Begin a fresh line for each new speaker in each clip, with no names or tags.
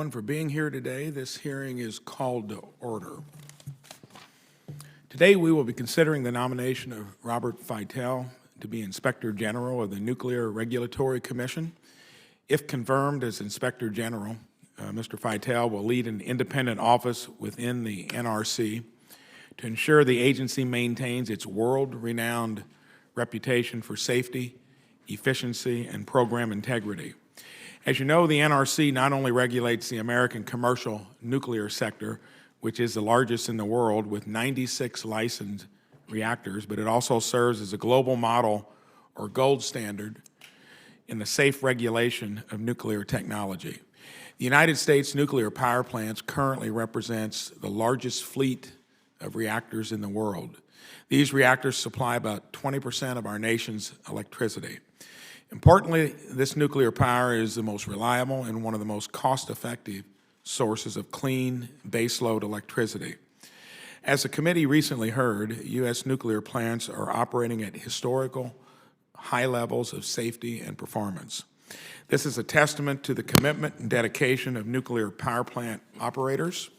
everyone for being here today. This hearing is called to order. Today we will be considering the nomination of Robert Feitel to be Inspector General of the Nuclear Regulatory Commission. If confirmed as Inspector General, Mr. Feitel will lead an independent office within the NRC to ensure the agency maintains its world-renowned reputation for safety, efficiency, and program integrity. As you know, the NRC not only regulates the American commercial nuclear sector, which is the largest in the world with 96 licensed reactors, but it also serves as a global model or gold standard in the safe regulation of nuclear technology. The United States nuclear power plants currently represents the largest fleet of reactors in the world. These reactors supply about 20% of our nation's electricity. Importantly, this nuclear power is the most reliable and one of the most cost-effective sources of clean baseload electricity. As the committee recently heard, U.S. nuclear plants are operating at historical high levels of safety and performance. This is a testament to the commitment and dedication of nuclear power plant operators.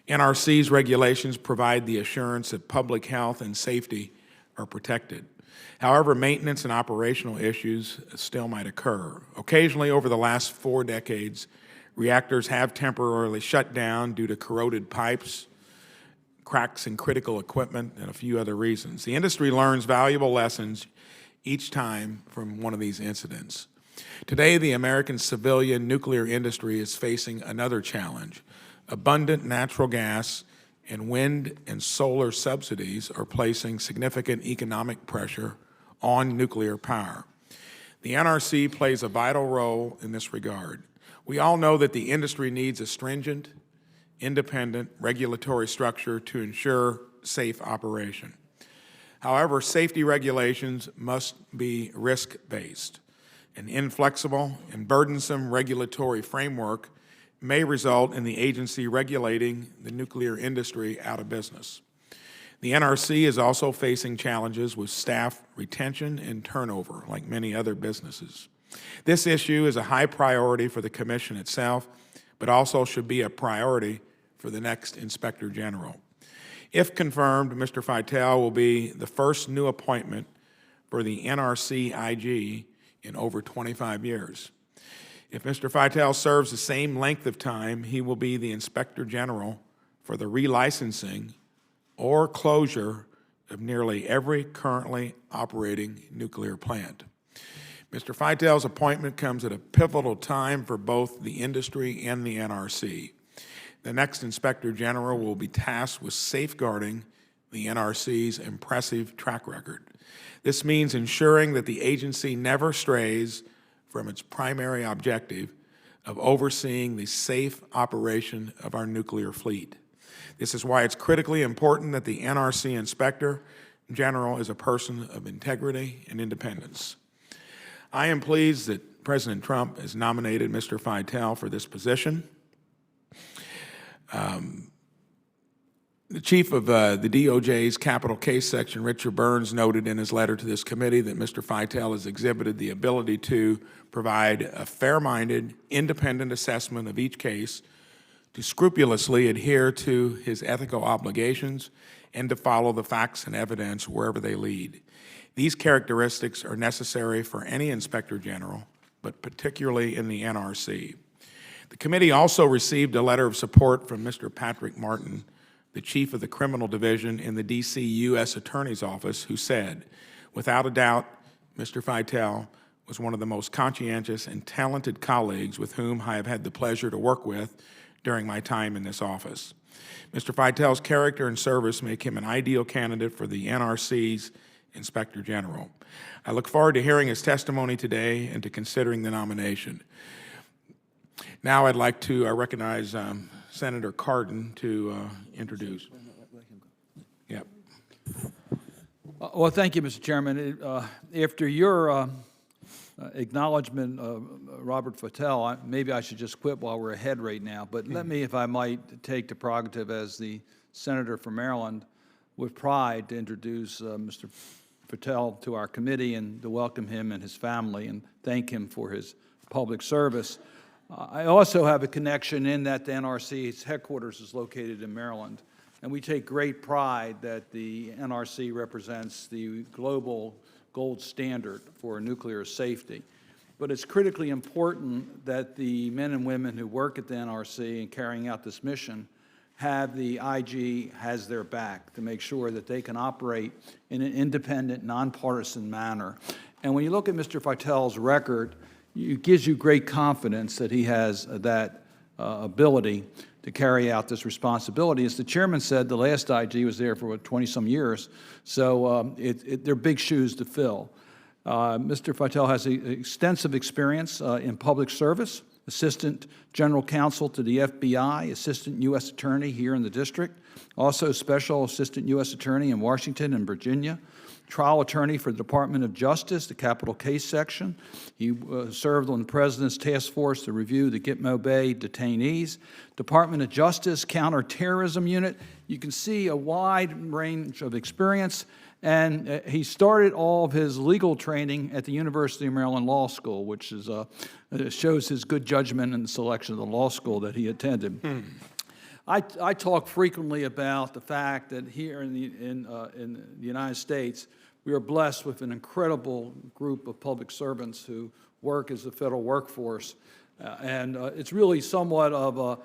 NRC's regulations provide the assurance that public health and safety are protected. However, maintenance and operational issues still might occur. Occasionally, over the last 4 decades, reactors have temporarily shut down due to corroded pipes, cracks in critical equipment, and a few other reasons. The industry learns valuable lessons each time from one of these incidents. Today, the American civilian nuclear industry is facing another challenge. Abundant natural gas and wind and solar subsidies are placing significant economic pressure on nuclear power. The NRC plays a vital role in this regard. We all know that the industry needs a stringent, independent regulatory structure to ensure safe operation. However, safety regulations must be risk-based. An inflexible and burdensome regulatory framework may result in the agency regulating the nuclear industry out of business. The NRC is also facing challenges with staff retention and turnover, like many other businesses. This issue is a high priority for the Commission itself, but also should be a priority for the next Inspector General. If confirmed, Mr. Feitel will be the first new appointment for the NRC IG in over 25 years. If Mr. Feitel serves the same length of time, he will be the Inspector General for the relicensing or closure of nearly every currently operating nuclear plant. Mr. Feitel's appointment comes at a pivotal time for both the industry and the NRC. The next Inspector General will be tasked with safeguarding the NRC's impressive track record. This means ensuring that the agency never strays from its primary objective of overseeing the safe operation of our nuclear fleet. This is why it's critically important that the NRC Inspector General is a person of integrity and independence. I am pleased that President Trump has nominated Mr. Feitel for this position. The chief of the DOJ's capital case section, Richard Burns, noted in his letter to this committee that Mr. Feitel has exhibited the ability to provide a fair-minded, independent assessment of each case, to scrupulously adhere to his ethical obligations, and to follow the facts and evidence wherever they lead. These characteristics are necessary for any Inspector General, but particularly in the NRC. The committee also received a letter of support from Mr. Patrick Martin, the chief of the criminal division in the D.C. U.S. Attorney's Office, who said, without a doubt, Mr. Feitel was one of the most conscientious and talented colleagues with whom I have had the pleasure to work with during my time in this office. Mr. Feitel's character and service make him an ideal candidate for the NRC's Inspector General. I look forward to hearing his testimony today and to considering the nomination. Now I'd like to recognize Senator Cardin to introduce. Yep.
Well, thank you, Mr. Chairman. After your acknowledgement of Robert Feitel, maybe I should just quit while we're ahead right now, but let me, if I might, take the prerogative as the senator from Maryland with pride to introduce Mr. Feitel to our committee and to welcome him and his family and thank him for his public service. I also have a connection in that the NRC's headquarters is located in Maryland, and we take great pride that the NRC represents the global gold standard for nuclear safety. But it's critically important that the men and women who work at the NRC in carrying out this mission have the IG has their back to make sure that they can operate in an independent, nonpartisan manner. And when you look at Mr. Feitel's record, it gives you great confidence that he has that ability to carry out this responsibility. As the chairman said, the last IG was there for 20-some years, so they're big shoes to fill. Mr. Feitel has extensive experience in public service, Assistant General Counsel to the FBI, Assistant U.S. Attorney here in the district, also Special Assistant U.S. Attorney in Washington and Virginia, trial attorney for the Department of Justice, the Capital Case Section. He served on the President's Task Force to review the Gitmo Bay detainees, Department of Justice Counterterrorism Unit. You can see a wide range of experience, and he started all of his legal training at the University of Maryland Law School, which is, shows his good judgment in the selection of the law school that he attended. I talk frequently about the fact that here in the United States, we are blessed with an incredible group of public servants who work as a federal workforce, and it's really somewhat of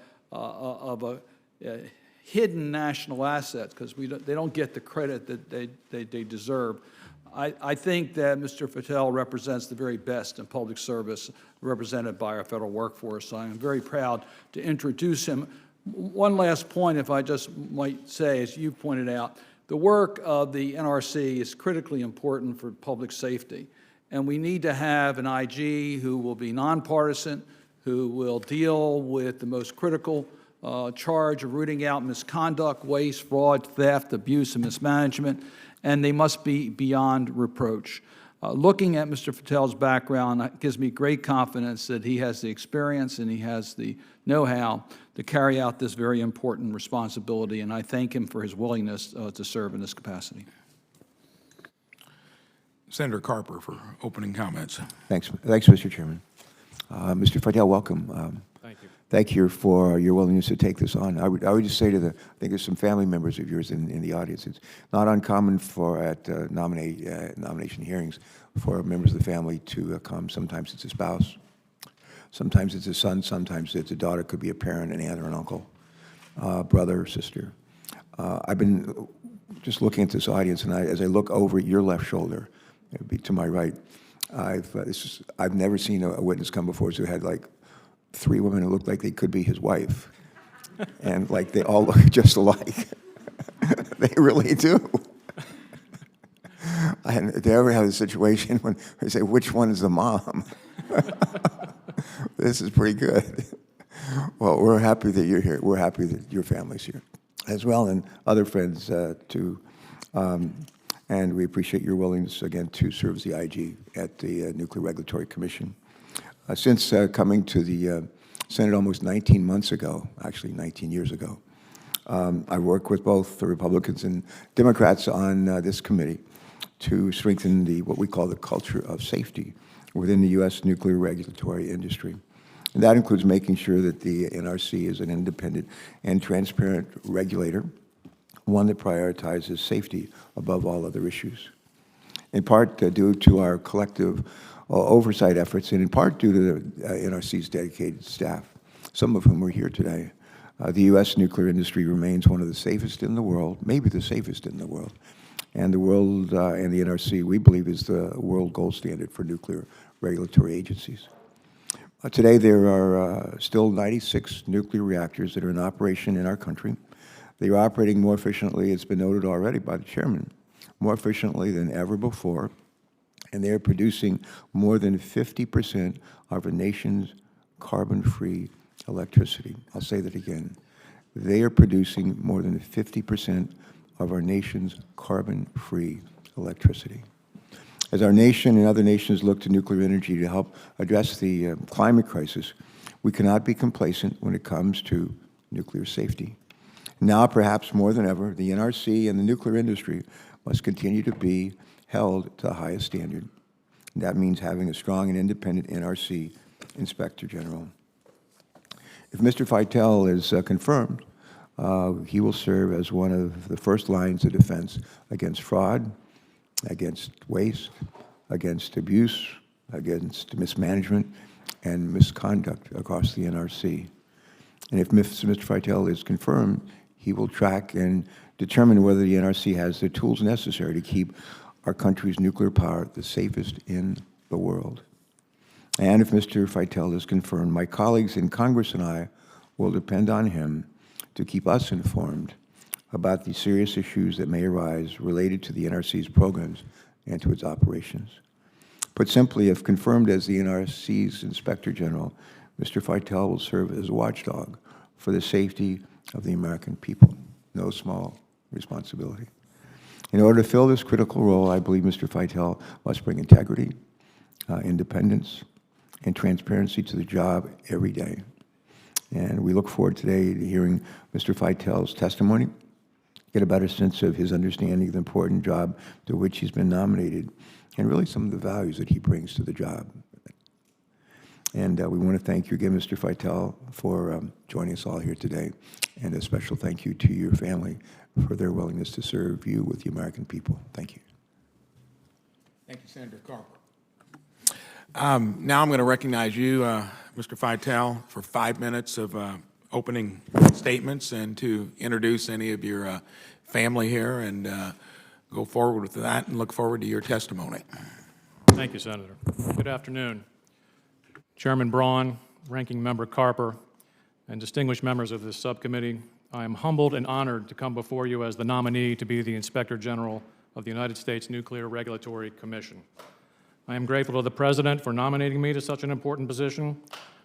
a hidden national asset because they don't get the credit that they deserve. I think that Mr. Feitel represents the very best in public service represented by our federal workforce, so I'm very proud to introduce him. One last point, if I just might say, as you pointed out, the work of the NRC is critically important for public safety, and we need to have an IG who will be nonpartisan, who will deal with the most critical charge of rooting out misconduct, waste, fraud, theft, abuse, and mismanagement, and they must be beyond reproach. Looking at Mr. Feitel's background gives me great confidence that he has the experience and he has the know-how to carry out this very important responsibility, and I thank him for his willingness to serve in this capacity.
Senator Carper for opening comments.
Thanks, Mr. Chairman. Mr. Feitel, welcome.
Thank you.
Thank you for your willingness to take this on. I would just say to I think there's some family members of yours in the audience. It's not uncommon at nomination hearings for members of the family to come. Sometimes it's a spouse, sometimes it's a son, sometimes it's a daughter. Could be a parent, an aunt, or an uncle, brother or sister. I've been just looking at this audience, and as I look over at your left shoulder, it'd be to my right, I've never seen a witness come before us who had like 3 women who looked like they could be his wife, and like they all look just alike. They really do. And if they ever have a situation when they say, which one is the mom? This is pretty good. Well, we're happy that you're here. We're happy that your family's here as well, and other friends too. And we appreciate your willingness, again, to serve as the IG at the Nuclear Regulatory Commission. Since coming to the Senate almost 19 months ago, actually 19 years ago, I worked with both the Republicans and Democrats on this committee to strengthen what we call the culture of safety within the U.S. nuclear regulatory industry. And that includes making sure that the NRC is an independent and transparent regulator, one that prioritizes safety above all other issues. In part due to our collective oversight efforts, and in part due to the NRC's dedicated staff, some of whom are here today. The U.S. nuclear industry remains one of the safest in the world, maybe the safest in the world. And the world and the NRC, we believe, is the world gold standard for nuclear regulatory agencies. Today, there are still 96 nuclear reactors that are in operation in our country. They are operating more efficiently, it's been noted already by the chairman, more efficiently than ever before. And they are producing more than 50% of our nation's carbon-free electricity. I'll say that again. They are producing more than 50% of our nation's carbon-free electricity. As our nation and other nations look to nuclear energy to help address the climate crisis, we cannot be complacent when it comes to nuclear safety. Now, perhaps more than ever, the NRC and the nuclear industry must continue to be held to the highest standard. And that means having a strong and independent NRC Inspector General. If Mr. Feitel is confirmed, he will serve as one of the first lines of defense against fraud, against waste, against abuse, against mismanagement and misconduct across the NRC. And if Mr. Feitel is confirmed, he will track and determine whether the NRC has the tools necessary to keep our country's nuclear power the safest in the world. And if Mr. Feitel is confirmed, my colleagues in Congress and I will depend on him to keep us informed about the serious issues that may arise related to the NRC's programs and to its operations. Put simply, if confirmed as the NRC's Inspector General, Mr. Feitel will serve as a watchdog for the safety of the American people. No small responsibility. In order to fill this critical role, I believe Mr. Feitel must bring integrity, independence, and transparency to the job every day. And we look forward today to hearing Mr. Feitel's testimony, get a better sense of his understanding of the important job to which he's been nominated, and really some of the values that he brings to the job. And we want to thank you again, Mr. Feitel, for joining us all here today. And a special thank you to your family for their willingness to serve you with the American people. Thank you.
Thank you, Senator Carper. Now I'm going to recognize you, Mr. Feitel, for 5 minutes of opening statements and to introduce any of your family here and go forward with that and look forward to your testimony.
Thank you, Senator. Good afternoon. Chairman Braun, Ranking Member Carper, and distinguished members of this subcommittee, I am humbled and honored to come before you as the nominee to be the Inspector General of the United States Nuclear Regulatory Commission. I am grateful to the President for nominating me to such an important position.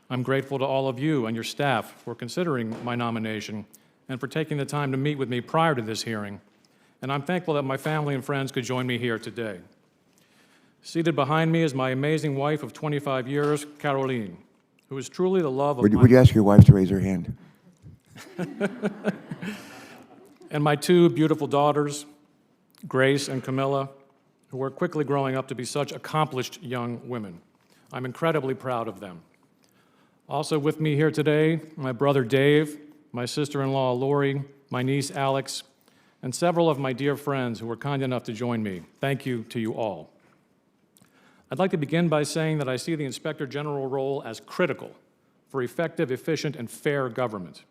I'm grateful to all of you and your staff for considering my nomination and for taking the time to meet with me prior to this hearing. And I'm thankful that my family and friends could join me here today. Seated behind me is my amazing wife of 25 years, Caroline, who is truly the love of
Would you ask your wife to raise her hand?
and my two beautiful daughters, Grace and Camilla, who are quickly growing up to be such accomplished young women. I'm incredibly proud of them. Also with me here today, my brother Dave, my sister-in-law Lori, my niece Alex, and several of my dear friends who were kind enough to join me. Thank you to you all. I'd like to begin by saying that I see the Inspector General role as critical for effective, efficient, and fair government.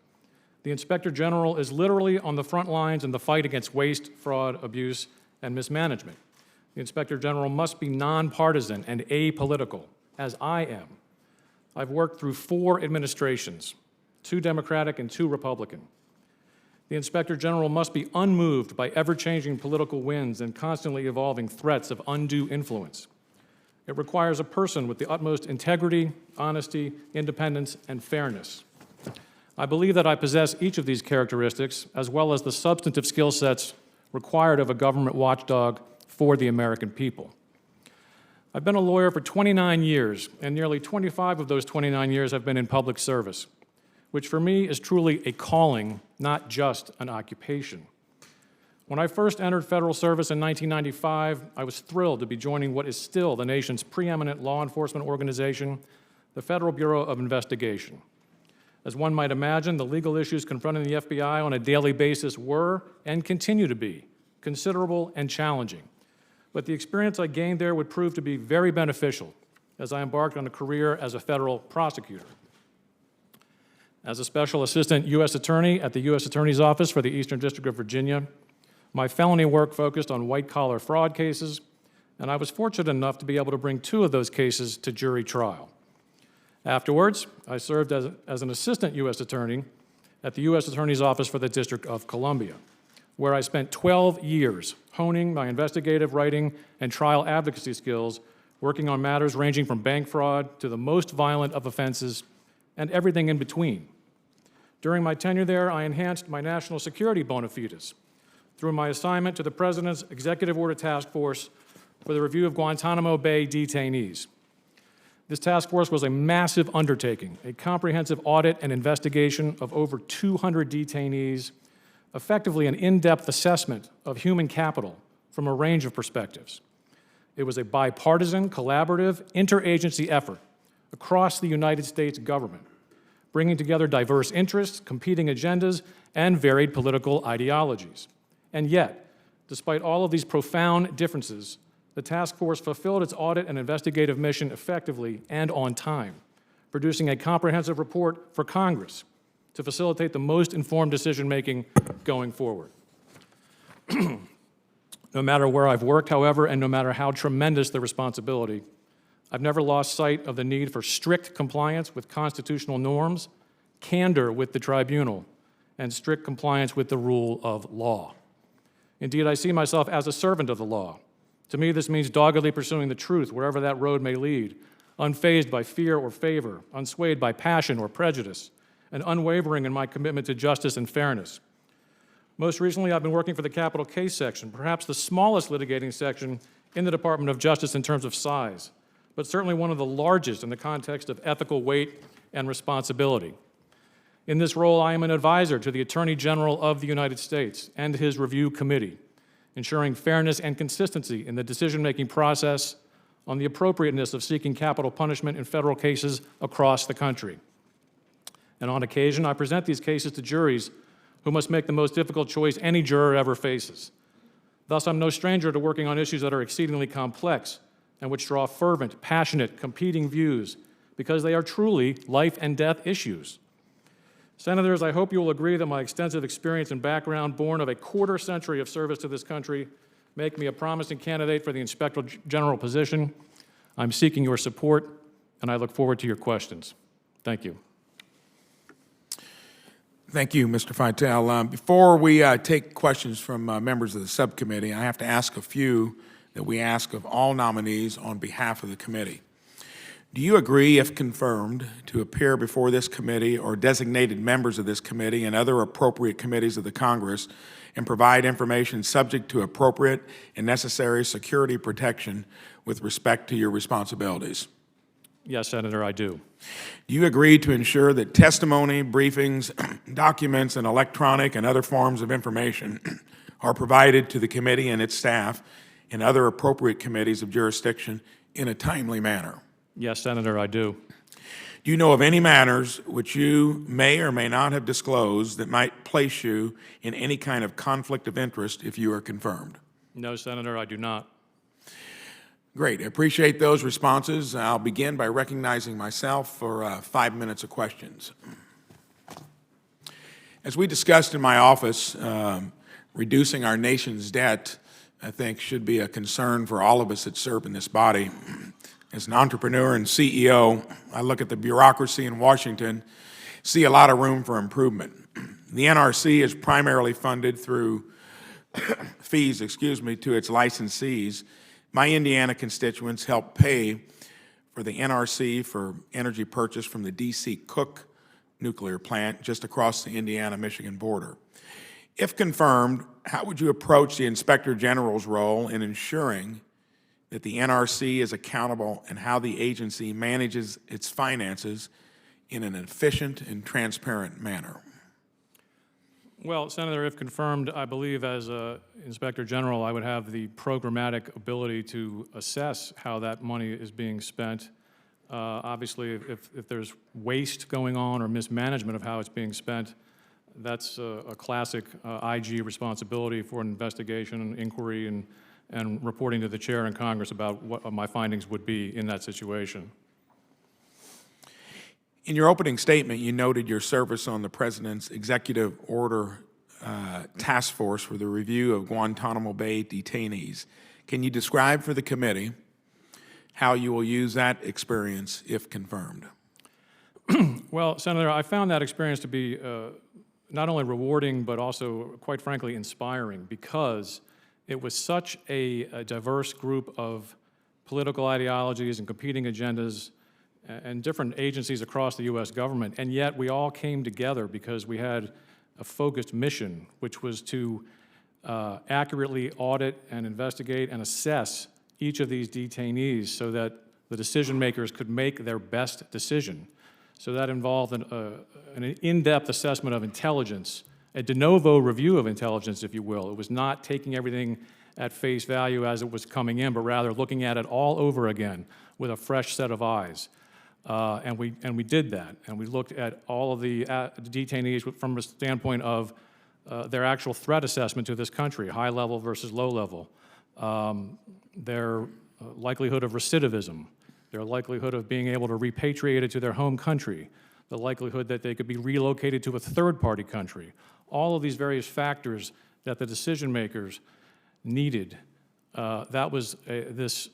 The Inspector General is literally on the front lines in the fight against waste, fraud, abuse, and mismanagement. The Inspector General must be nonpartisan and apolitical, as I am. I've worked through 4 administrations, 2 Democratic and 2 Republican. The Inspector General must be unmoved by ever-changing political winds and constantly evolving threats of undue influence. It requires a person with the utmost integrity, honesty, independence, and fairness. I believe that I possess each of these characteristics, as well as the substantive skill sets required of a government watchdog for the American people. I've been a lawyer for 29 years, and nearly 25 of those 29 years have been in public service, which for me is truly a calling, not just an occupation. When I first entered federal service in 1995, I was thrilled to be joining what is still the nation's preeminent law enforcement organization, the Federal Bureau of Investigation. As one might imagine, the legal issues confronting the FBI on a daily basis were, and continue to be, considerable and challenging. But the experience I gained there would prove to be very beneficial as I embarked on a career as a federal prosecutor. As a special assistant U.S. attorney at the U.S. Attorney's Office for the Eastern District of Virginia, my felony work focused on white-collar fraud cases, and I was fortunate enough to be able to bring 2 of those cases to jury trial. Afterwards, I served as an assistant U.S. attorney at the U.S. Attorney's Office for the District of Columbia, where I spent 12 years honing my investigative writing and trial advocacy skills, working on matters ranging from bank fraud to the most violent of offenses and everything in between. During my tenure there, I enhanced my national security bona fides through my assignment to the President's Executive Order Task Force for the review of Guantanamo Bay detainees. This task force was a massive undertaking, a comprehensive audit and investigation of over 200 detainees, effectively an in-depth assessment of human capital from a range of perspectives. It was a bipartisan, collaborative, interagency effort across the United States government, bringing together diverse interests, competing agendas, and varied political ideologies. And yet, despite all of these profound differences, the task force fulfilled its audit and investigative mission effectively and on time, producing a comprehensive report for Congress to facilitate the most informed decision-making going forward. No matter where I've worked, however, and no matter how tremendous the responsibility, I've never lost sight of the need for strict compliance with constitutional norms, candor with the tribunal, and strict compliance with the rule of law. Indeed, I see myself as a servant of the law. To me, this means doggedly pursuing the truth wherever that road may lead, unfazed by fear or favor, unswayed by passion or prejudice, and unwavering in my commitment to justice and fairness. Most recently, I've been working for the capital case section, perhaps the smallest litigating section in the Department of Justice in terms of size, but certainly one of the largest in the context of ethical weight and responsibility. In this role, I am an advisor to the Attorney General of the United States and his review committee, ensuring fairness and consistency in the decision-making process on the appropriateness of seeking capital punishment in federal cases across the country. And on occasion, I present these cases to juries who must make the most difficult choice any juror ever faces. Thus, I'm no stranger to working on issues that are exceedingly complex and which draw fervent, passionate, competing views because they are truly life and death issues. Senators, I hope you will agree that my extensive experience and background, born of a quarter-century of service to this country, make me a promising candidate for the Inspector General position. I'm seeking your support, and I look forward to your questions. Thank you.
Thank you, Mr. Feitel. Before we take questions from members of the subcommittee, I have to ask a few that we ask of all nominees on behalf of the committee. Do you agree, if confirmed, to appear before this committee or designated members of this committee and other appropriate committees of the Congress and provide information subject to appropriate and necessary security protection with respect to your responsibilities?
Yes, Senator, I do.
Do you agree to ensure that testimony, briefings, documents, and electronic and other forms of information are provided to the committee and its staff and other appropriate committees of jurisdiction in a timely manner?
Yes, Senator, I do.
Do you know of any matters which you may or may not have disclosed that might place you in any kind of conflict of interest if you are confirmed?
No, Senator, I do not.
Great. I appreciate those responses. I'll begin by recognizing myself for 5 minutes of questions. As we discussed in my office, reducing our nation's debt, I think, should be a concern for all of us that serve in this body. As an entrepreneur and CEO, I look at the bureaucracy in Washington, see a lot of room for improvement. The NRC is primarily funded through fees, to its licensees. My Indiana constituents help pay for the NRC for energy purchase from the D.C. Cook nuclear plant just across the Indiana-Michigan border. If confirmed, how would you approach the Inspector General's role in ensuring that the NRC is accountable and how the agency manages its finances in an efficient and transparent manner?
Well, Senator, if confirmed, I believe as Inspector General, I would have the programmatic ability to assess how that money is being spent. Obviously, if there's waste going on or mismanagement of how it's being spent, that's a classic IG responsibility for an investigation and inquiry and reporting to the chair in Congress about what my findings would be in that situation.
In your opening statement, you noted your service on the President's Executive Order Task Force for the review of Guantanamo Bay detainees. Can you describe for the committee how you will use that experience if confirmed?
Well, Senator, I found that experience to be not only rewarding, but also, quite frankly, inspiring, because it was such a diverse group of political ideologies and competing agendas and different agencies across the U.S. government, and yet we all came together because we had a focused mission, which was to accurately audit and investigate and assess each of these detainees so that the decision makers could make their best decision. So that involved an in-depth assessment of intelligence, a de novo review of intelligence, if you will. It was not taking everything at face value as it was coming in, but rather looking at it all over again with a fresh set of eyes. And we did that, and we looked at all of the detainees from a standpoint of their actual threat assessment to this country, high level versus low level, their likelihood of recidivism, their likelihood of being able to repatriate it to their home country, the likelihood that they could be relocated to a third-party country. All of these various factors that the decision makers needed. That was this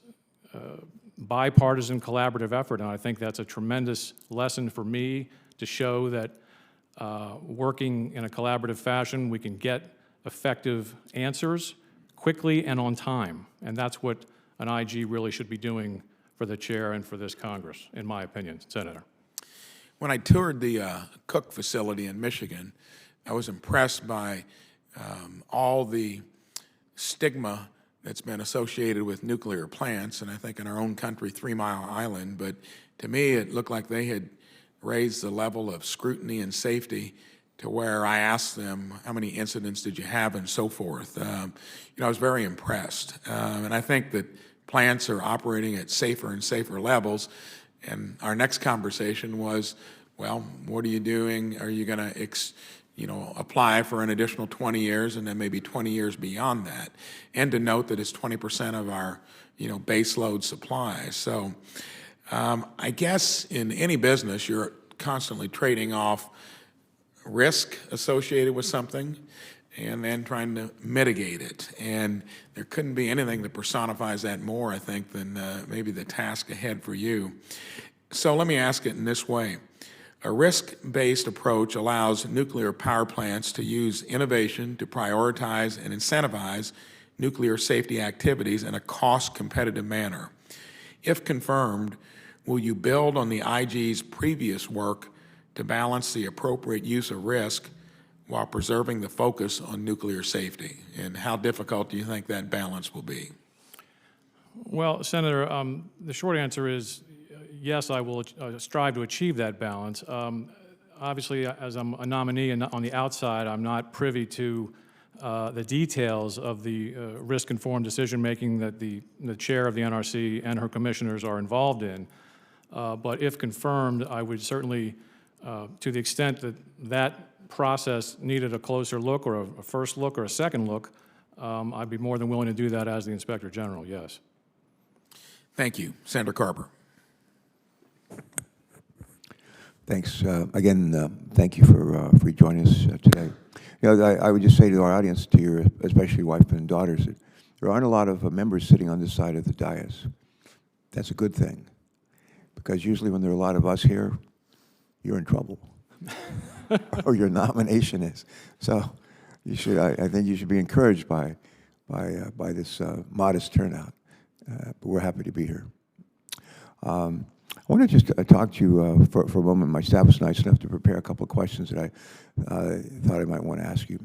bipartisan collaborative effort, and I think that's a tremendous lesson for me to show that working in a collaborative fashion, we can get effective answers quickly and on time, and that's what an IG really should be doing for the chair and for this Congress, in my opinion, Senator.
When I toured the Cook facility in Michigan, I was impressed by all the stigma that's been associated with nuclear plants, and I think in our own country, 3 Mile Island, but to me it looked like they had raised the level of scrutiny and safety to where I asked them, how many incidents did you have and so forth. I was very impressed, and I think that plants are operating at safer and safer levels, and our next conversation was, well, what are you doing? Are you going to apply for an additional 20 years and then maybe 20 years beyond that? And to note that it's 20% of our, base load supply. So I guess in any business, you're constantly trading off risk associated with something and then trying to mitigate it. And there couldn't be anything that personifies that more, I think, than maybe the task ahead for you. So let me ask it in this way. A risk-based approach allows nuclear power plants to use innovation to prioritize and incentivize nuclear safety activities in a cost-competitive manner. If confirmed, will you build on the IG's previous work to balance the appropriate use of risk while preserving the focus on nuclear safety? And how difficult do you think that balance will be?
Well, Senator, the short answer is yes, I will strive to achieve that balance. Obviously, as I'm a nominee and on the outside, I'm not privy to the details of the risk-informed decision-making that the chair of the NRC and her commissioners are involved in. But if confirmed, I would certainly, to the extent that that process needed a closer look or a first look or a second look, I'd be more than willing to do that as the Inspector General, yes.
Thank you. Senator Carper.
Thanks. Again, thank you for joining us today. I would just say to our audience, to your especially wife and daughters, that there aren't a lot of members sitting on this side of the dais. That's a good thing, because usually when there are a lot of us here, you're in trouble, or your nomination is. So you should. I think you should be encouraged by this modest turnout. But we're happy to be here. I want to just talk to you for a moment. My staff was nice enough to prepare a couple of questions that I thought I might want to ask you,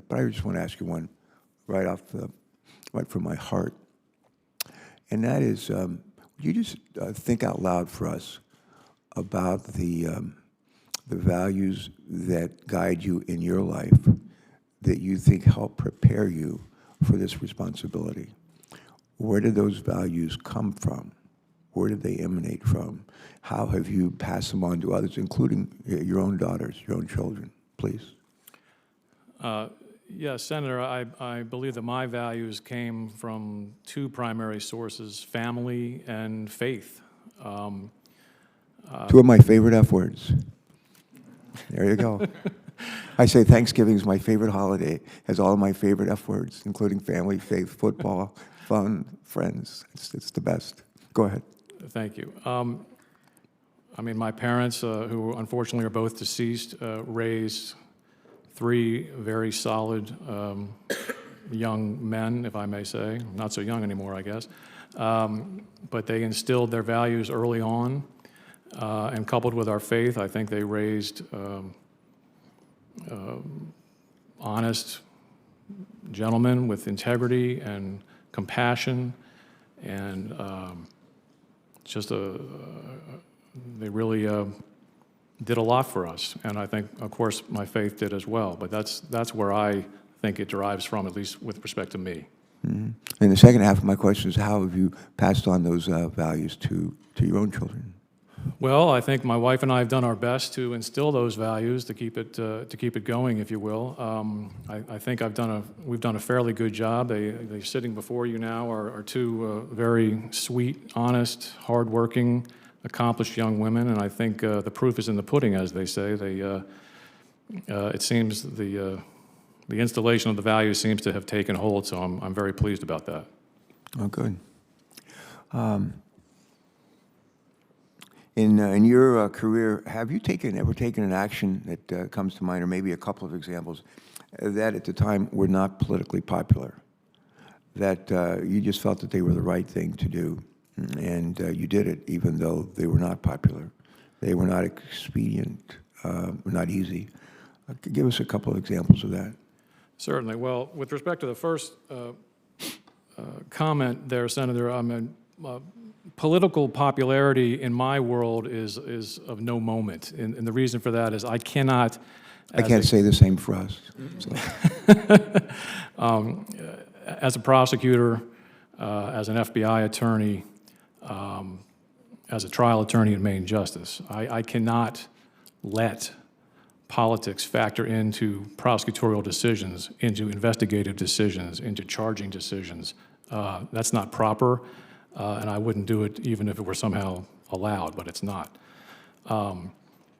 but I just want to ask you one right from my heart, and that is, would you just think out loud for us about the values that guide you in your life that you think help prepare you for this responsibility? Where did those values come from? Where did they emanate from? How have you passed them on to others, including your own daughters, your own children, please?
Yes, Senator, I believe that my values came from two primary sources, family and faith.
Two of my favorite F words. There you go. I say Thanksgiving is my favorite holiday. It has all of my favorite F words, including family, faith, football, fun, friends. It's the best. Go ahead.
Thank you. My parents, who unfortunately are both deceased, raised three very solid young men, if I may say. Not so young anymore, I guess. But they instilled their values early on, and coupled with our faith, I think they raised honest gentlemen with integrity and compassion, and they really did a lot for us, and I think, of course, my faith did as well. But that's where I think it derives from, at least with respect to me.
Mm-hmm. And the second half of my question is, how have you passed on those values to your own children?
Well, I think my wife and I have done our best to instill those values to keep it going, if you will. I think we've done a fairly good job. They're sitting before you now are two very sweet, honest, hardworking, accomplished young women, and I think the proof is in the pudding, as they say. It seems the installation of the values seems to have taken hold, so I'm very pleased about that.
Oh, good. In your career, have you ever taken an action that comes to mind, or maybe a couple of examples, that at the time were not politically popular, that you just felt that they were the right thing to do, and you did it even though they were not popular, they were not expedient, were not easy? Give us a couple of examples of that.
Certainly. Well, with respect to the first comment there, Senator, political popularity in my world is of no moment, and the reason for that is I cannot.
I can't say the same for us. So.
As a prosecutor, as an FBI attorney, as a trial attorney in Maine Justice, I cannot let politics factor into prosecutorial decisions, into investigative decisions, into charging decisions. That's not proper, and I wouldn't do it even if it were somehow allowed, but it's not.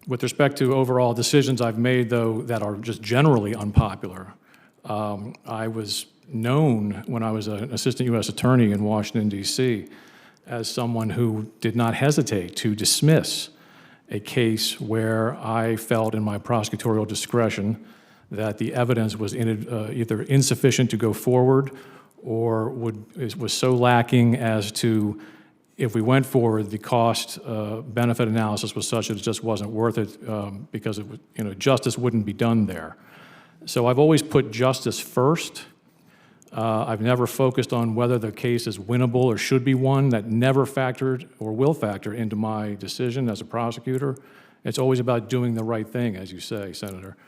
With respect to overall decisions I've made, though, that are just generally unpopular, I was known when I was an assistant U.S. attorney in Washington, D.C., as someone who did not hesitate to dismiss a case where I felt in my prosecutorial discretion that the evidence was either insufficient to go forward or was so lacking as to, if we went forward, the cost-benefit analysis was such that it just wasn't worth it because justice wouldn't be done there. So I've always put justice first. I've never focused on whether the case is winnable or should be won. That never factored or will factor into my decision as a prosecutor. It's always about doing the right thing, as you say, Senator.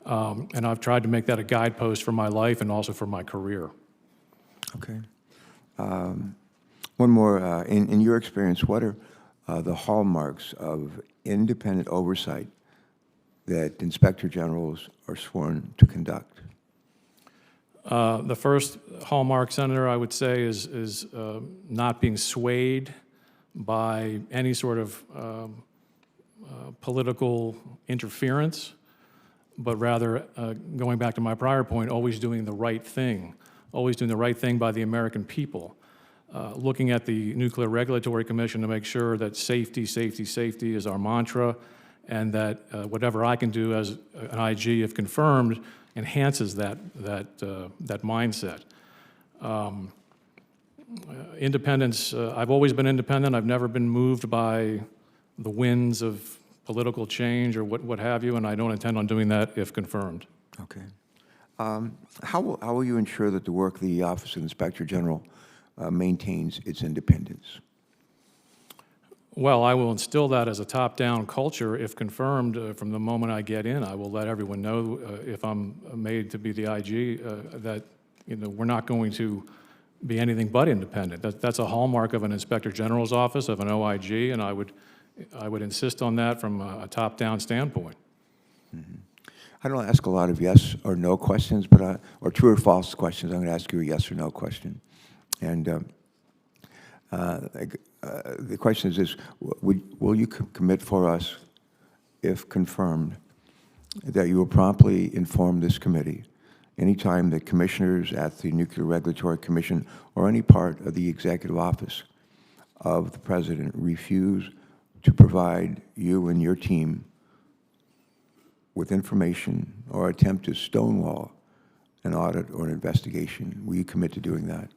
And I've tried to make that a guidepost for my life and also for my career.
Okay. One more. In your experience, what are the hallmarks of independent oversight that inspector generals are sworn to conduct?
The first hallmark, Senator, I would say is not being swayed by any sort of political interference, but rather, going back to my prior point, always doing the right thing by the American people. Looking at the Nuclear Regulatory Commission to make sure that safety, safety, safety is our mantra, and that whatever I can do as an IG, if confirmed, enhances that mindset. Independence, I've always been independent. I've never been moved by the winds of political change or what have you, and I don't intend on doing that if confirmed.
Okay. How will you ensure that the work of the Office of Inspector General maintains its independence?
Well, I will instill that as a top-down culture if confirmed from the moment I get in. I will let everyone know if I'm made to be the IG that we're not going to be anything but independent. That's a hallmark of an Inspector General's office, of an OIG, and I would insist on that from a top-down standpoint.
Mm-hmm. I don't ask a lot of yes or no questions, but or true or false questions. I'm going to ask you a yes or no question. And the question is this: will you commit for us, if confirmed, that you will promptly inform this committee anytime that commissioners at the Nuclear Regulatory Commission or any part of the executive office of the President refuse to provide you and your team with information or attempt to stonewall an audit or an investigation? Will you commit to doing that?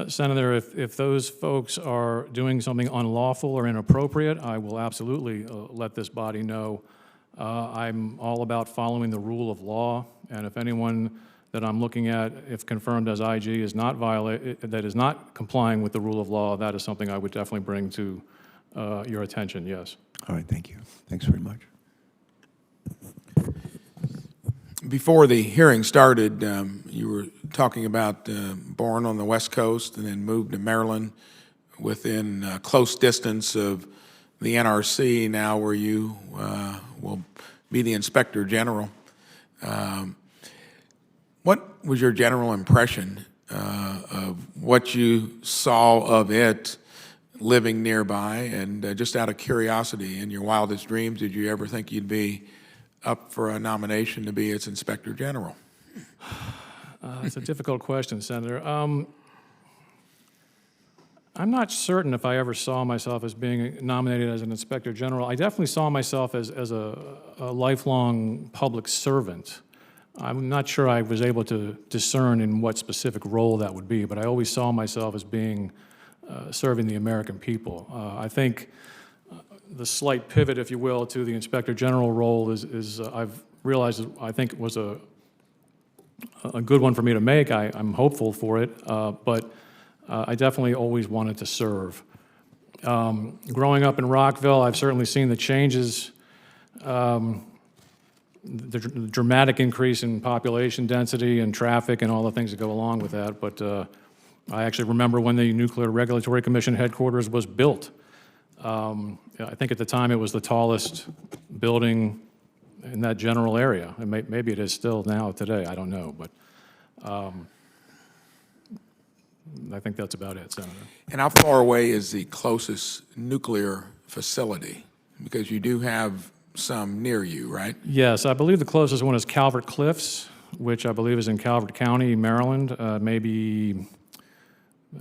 Senator, if those folks are doing something unlawful or inappropriate, I will absolutely let this body know. I'm all about following the rule of law, and if anyone that I'm looking at, if confirmed as IG, is not complying with the rule of law, that is something I would definitely bring to your attention, yes.
All right, thank you. Thanks very much.
Before the hearing started, you were talking about born on the West Coast and then moved to Maryland within close distance of the NRC now, where you will be the Inspector General. What was your general impression of what you saw of it living nearby? And just out of curiosity, in your wildest dreams, did you ever think you'd be up for a nomination to be its Inspector General?
It's a difficult question, Senator. I'm not certain if I ever saw myself as being nominated as an Inspector General. I definitely saw myself as a lifelong public servant. I'm not sure I was able to discern in what specific role that would be, but I always saw myself as being serving the American people. I think the slight pivot, if you will, to the Inspector General role is I've realized I think it was a good one for me to make. I'm hopeful for it, but I definitely always wanted to serve. Growing up in Rockville, I've certainly seen the changes, the dramatic increase in population density and traffic and all the things that go along with that. But I actually remember when the Nuclear Regulatory Commission headquarters was built. I think at the time it was the tallest building in that general area. And maybe it is still now today, I don't know. But I think that's about it, Senator.
And how far away is the closest nuclear facility? Because you do have some near you, right?
Yes, I believe the closest one is Calvert Cliffs, which I believe is in Calvert County, Maryland. Maybe,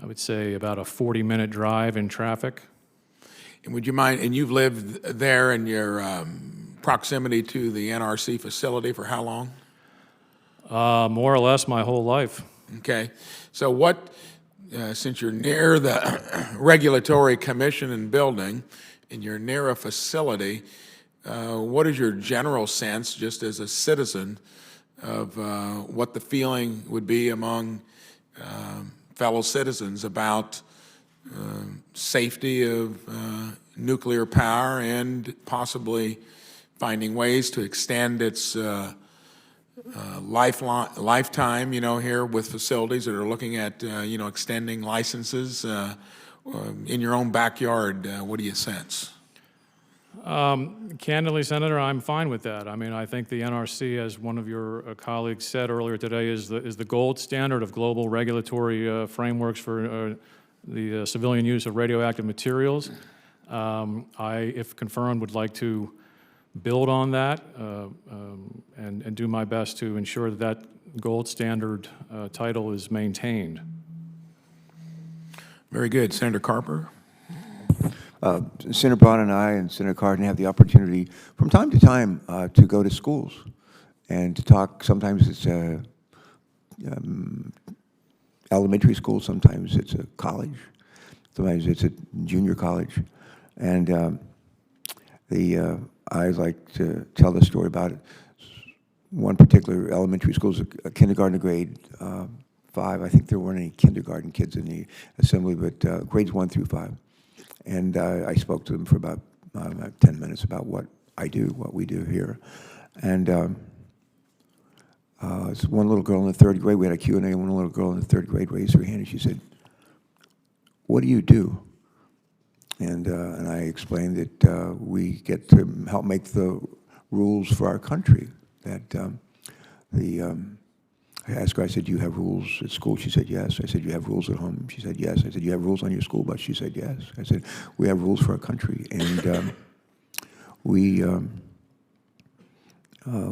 I would say, about a 40-minute drive in traffic.
And would you mind, and you've lived there in your proximity to the NRC facility for how long?
More or less my whole life.
Okay. So what, since you're near the Regulatory Commission and building, and you're near a facility, what is your general sense, just as a citizen, of what the feeling would be among fellow citizens about safety of nuclear power and possibly finding ways to extend its lifetime, here with facilities that are looking at, extending licenses in your own backyard? What do you sense?
Candidly, Senator, I'm fine with that. I mean, I think the NRC, as one of your colleagues said earlier today, is the gold standard of global regulatory frameworks for the civilian use of radioactive materials. I, if confirmed, would like to build on that and do my best to ensure that gold standard title is maintained.
Very good. Senator Carper?
Senator Braun and I and Senator Cardin have the opportunity from time to time to go to schools and to talk. Sometimes it's elementary school, sometimes it's a college, sometimes it's a junior college. And I like to tell the story about it. One particular elementary school is a kindergarten to grade 5. I think there weren't any kindergarten kids in the assembly, but grades 1 through 5. And I spoke to them for about 10 minutes about what I do, what we do here. And one little girl in the 3rd grade, we had a Q&A, and one little girl in the 3rd grade raised her hand and she said, "What do you do?" And I explained that we get to help make the rules for our country. That I asked her, I said, "Do you have rules at school?" She said, "Yes." I said, "Do you have rules at home?" She said, "Yes." I said, "Do you have rules on your school bus?" She said, "Yes." I said, "We have rules for our country, and we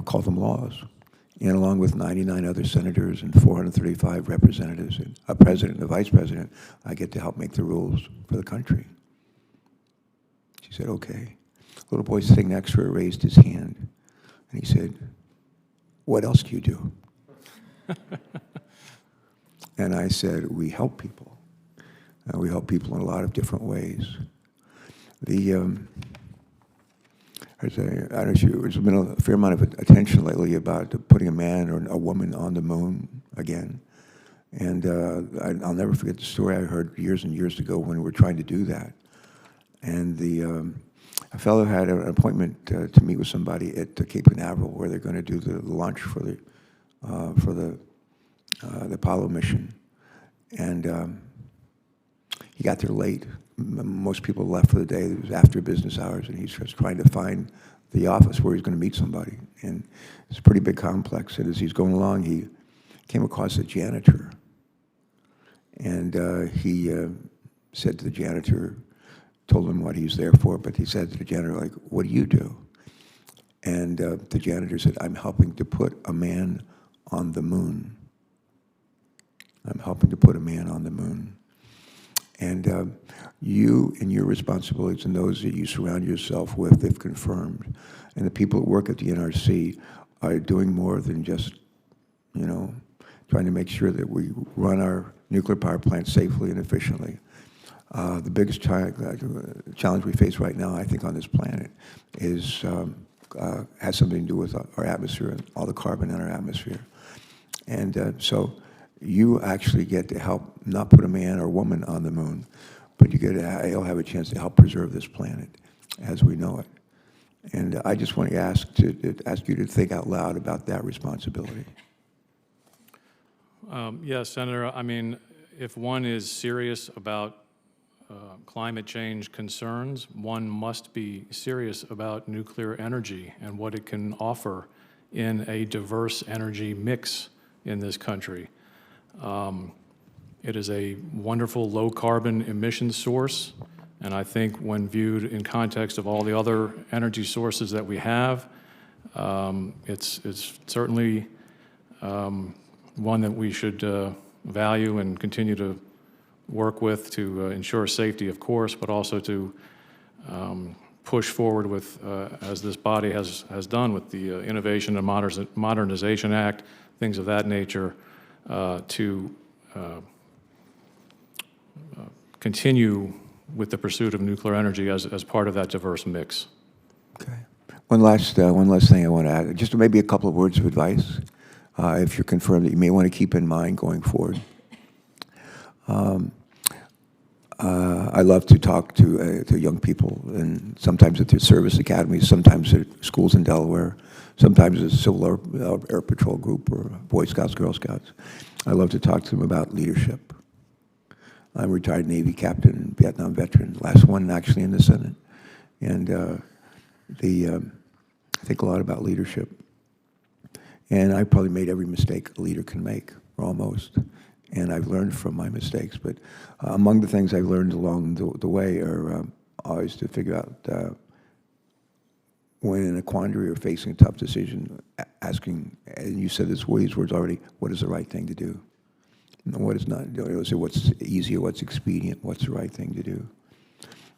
call them laws." And along with 99 other senators and 435 representatives and a president and a vice president, I get to help make the rules for the country. She said, "Okay." The little boy sitting next to her raised his hand, and he said, "What else do you do?" And I said, "We help people. We help people in a lot of different ways." There's been a fair amount of attention lately about putting a man or a woman on the moon again. And I'll never forget the story I heard years and years ago when we were trying to do that. And a fellow had an appointment to meet with somebody at Cape Canaveral where they're going to do the launch for the Apollo mission. And he got there late. most people left for the day. It was after business hours, and he's just trying to find the office where he's going to meet somebody. And it's a pretty big complex. And as he's going along, he came across a janitor. And he said to the janitor, told him what he was there for, but he said to the janitor, like, what do you do? And the janitor said, I'm helping to put a man on the moon. I'm helping to put a man on the moon. And you and your responsibilities and those that you surround yourself with, they've confirmed. And the people that work at the NRC are doing more than just, you know, trying to make sure that we run our nuclear power plant safely and efficiently. The biggest challenge we face right now, I think, on this planet is has something to do with our atmosphere and all the carbon in our atmosphere. And so you actually get to help not put a man or woman on the moon, but you'll have a chance to help preserve this planet as we know it. And I just want to ask you to think out loud about that responsibility.
Yes, Senator. I mean, if one is serious about climate change concerns, one must be serious about nuclear energy and what it can offer in a diverse energy mix in this country. It is a wonderful low-carbon emission source, and I think when viewed in context of all the other energy sources that we have, it's certainly one that we should value and continue to work with to ensure safety, of course, but also to push forward with, as this body has done with the Innovation and Modernization Act, things of that nature, to continue with the pursuit of nuclear energy as part of that diverse mix.
Okay. One last thing I want to add, just maybe a couple of words of advice, if you're confirmed, that you may want to keep in mind going forward. I love to talk to young people, and sometimes at their service academies, sometimes at schools in Delaware, sometimes at a Civil Air Patrol group or Boy Scouts, Girl Scouts. I love to talk to them about leadership. I'm a retired Navy captain and Vietnam veteran, last one actually in the Senate. And I think a lot about leadership. And I probably made every mistake a leader can make, or almost. And I've learned from my mistakes. But among the things I've learned along the way are always to figure out when in a quandary or facing a tough decision, asking, and you said these words already, what is the right thing to do? And what is not, what's easier, what's expedient, what's the right thing to do?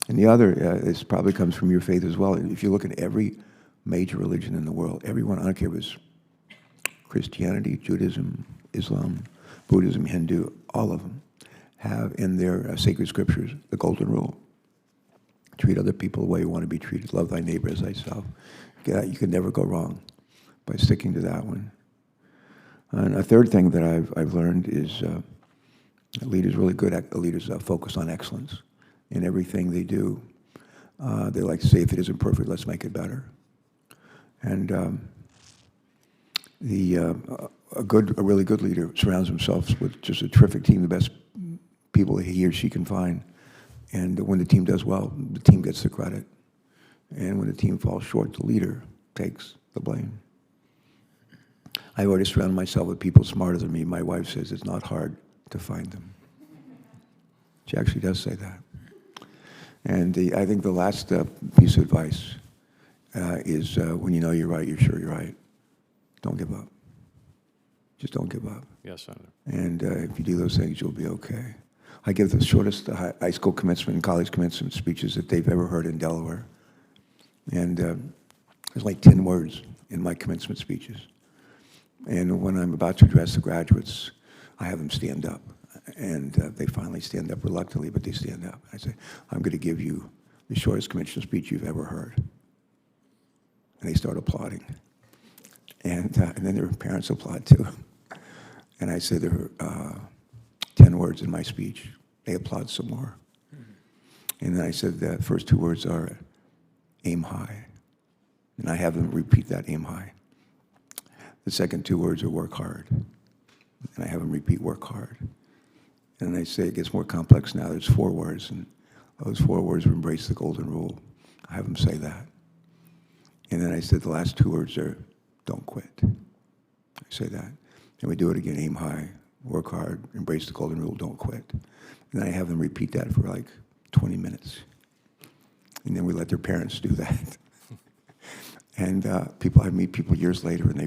And the other, this probably comes from your faith as well. If you look at every major religion in the world, everyone, I don't care if it's Christianity, Judaism, Islam, Buddhism, Hindu, all of them have in their sacred scriptures the golden rule. Treat other people the way you want to be treated. Love thy neighbor as thyself. You can never go wrong by sticking to that one. And a third thing that I've learned is leaders focus on excellence in everything they do. They like to say, if it isn't perfect, let's make it better. And a really good leader surrounds himself with just a terrific team, the best people he or she can find. And when the team does well, the team gets the credit. And when the team falls short, the leader takes the blame. I've already surrounded myself with people smarter than me. My wife says it's not hard to find them. She actually does say that. And I think the last piece of advice is when you know you're right, you're sure you're right. Don't give up. Just don't give up.
Yes, Senator.
And if you do those things, you'll be okay. I give the shortest high school commencement and college commencement speeches that they've ever heard in Delaware. And there's like 10 words in my commencement speeches. And when I'm about to address the graduates, I have them stand up. And they finally stand up reluctantly, but they stand up. I say, I'm going to give you the shortest commencement speech you've ever heard. And they start applauding. And then their parents applaud too. And I say there are 10 words in my speech. They applaud some more. And then I said the first 2 words are aim high. And I have them repeat that, aim high. The second 2 words are work hard. And I have them repeat work hard. And I say it gets more complex now. There's 4 words. And Those 4 words were embrace the golden rule. I have them say that. And then I said the last 2 words are don't quit. I say that. And we do it again, aim high, work hard, embrace the golden rule, don't quit. And then I have them repeat that for like 20 minutes. And then we let their parents do that. And I meet people years later and they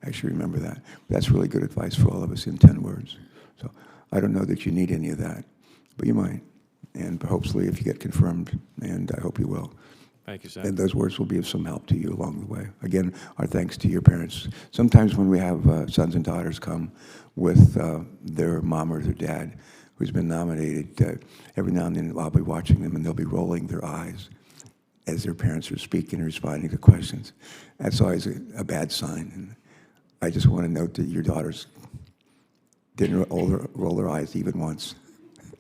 actually remember that. That's really good advice for all of us in 10 words. So I don't know that you need any of that, but you might. And hopefully if you get confirmed, and I hope you will,
Thank you, Senator.
and those words will be of some help to you along the way. Again, our thanks to your parents. Sometimes when we have sons and daughters come with their mom or their dad who's been nominated, every now and then I'll be watching them and they'll be rolling their eyes as their parents are speaking and responding to questions. That's always a bad sign. And I just want to note that your daughters didn't roll their eyes even once.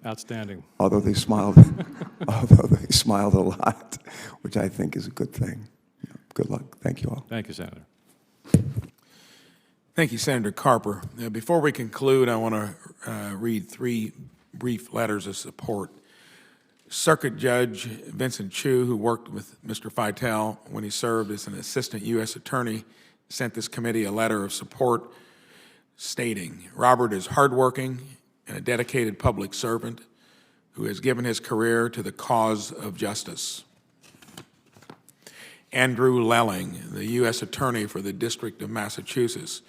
Outstanding.
Although they smiled, a lot, which I think is a good thing. Good luck. Thank you all.
Thank you, Senator.
Thank you, Senator Carper. Before we conclude, I want to read 3 brief letters of support. Circuit Judge Vincent Chu, who worked with Mr. Feitel when he served as an assistant U.S. attorney, sent this committee a letter of support stating, Robert is hardworking and a dedicated public servant who has given his career to the cause of justice. Andrew Lelling, the U.S. Attorney for the District of Massachusetts,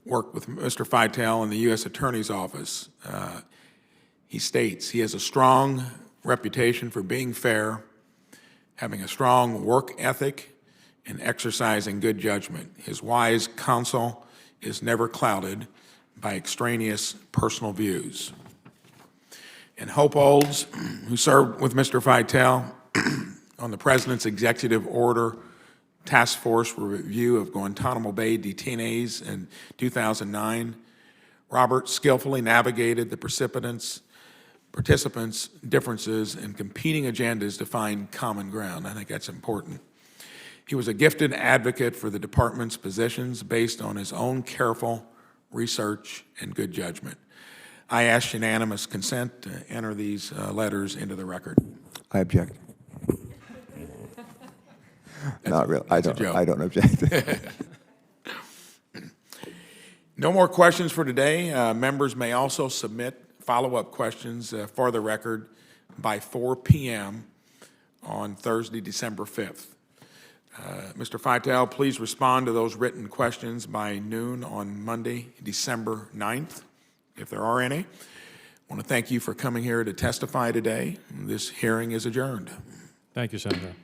worked with Mr. Feitel in the U.S. Attorney's Office. He states he has a strong reputation for being fair, having a strong work ethic, and exercising good judgment. His wise counsel is never clouded by extraneous personal views. And Hope Olds, who served with Mr. Feitel on the President's Executive Order Task Force for Review of Guantanamo Bay detainees in 2009, Robert skillfully navigated the participants' differences and competing agendas to find common ground. I think that's important. He was a gifted advocate for the department's positions based on his own careful research and good judgment. I ask unanimous consent to enter these letters into the record.
I object. Not really. I
joke.
don't object.
No more questions for today. Members may also submit follow-up questions for the record by 4 p.m. on Thursday, December 5th. Mr. Feitel, please respond to those written questions by noon on Monday, December 9th, if there are any. I want to thank you for coming here to testify today. This hearing is adjourned.
Thank you, Senator.